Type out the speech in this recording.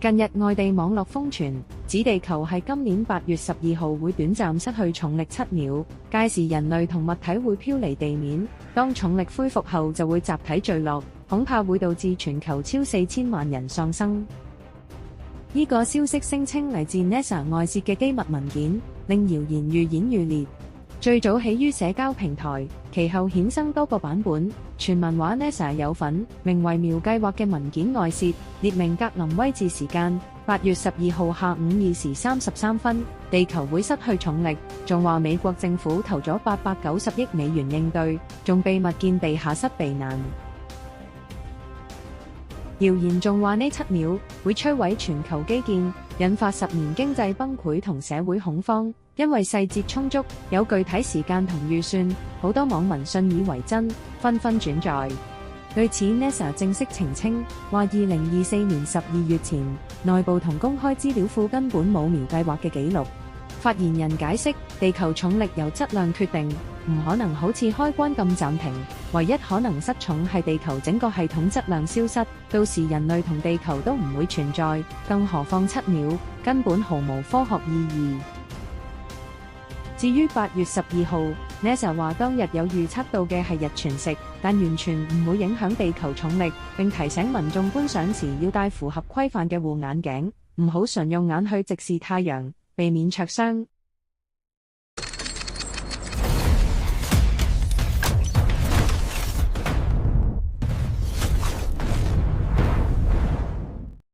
近日外地網絡瘋傳，指地球喺今年8月12號會短暫失去重力7秒，屆時人類同物體會飄離地面，當重力恢復後就會集體墜落，恐怕會導致全球超4000萬人喪生。呢個消息聲稱嚟自 NASA 外泄嘅機密文件，令謠言愈演愈烈。最早起於社交平台，其後衍生多個版本。傳聞話 NASA 有份名為苗計劃嘅文件外泄，列明格林威治時間8月12號下午2時33分，地球會失去重力，仲話美國政府投咗890億美元應對，仲秘密建地下室避難。謠言仲話呢7秒會摧毀全球基建，引發10年經濟崩潰同社會恐慌。因為細節充足，有具體時間同預算，好多網民信以為真，紛紛轉載。對此 NASA 正式澄清，話2024年12月前，內部同公開資料庫根本冇苗計劃嘅記錄。發言人解釋，地球重力由質量決定，唔可能好似開關咁暫停，唯一可能失重係地球整個系統質量消失，到時人類同地球都唔會存在，更何況7秒，根本毫無科學意義。至於8月12號 ，NASA 話當日有預測到嘅係日全食，但完全唔會影響地球重力，並提醒民眾觀賞時要戴符合規範嘅護眼鏡，唔好純用眼去直視太陽，避免灼傷。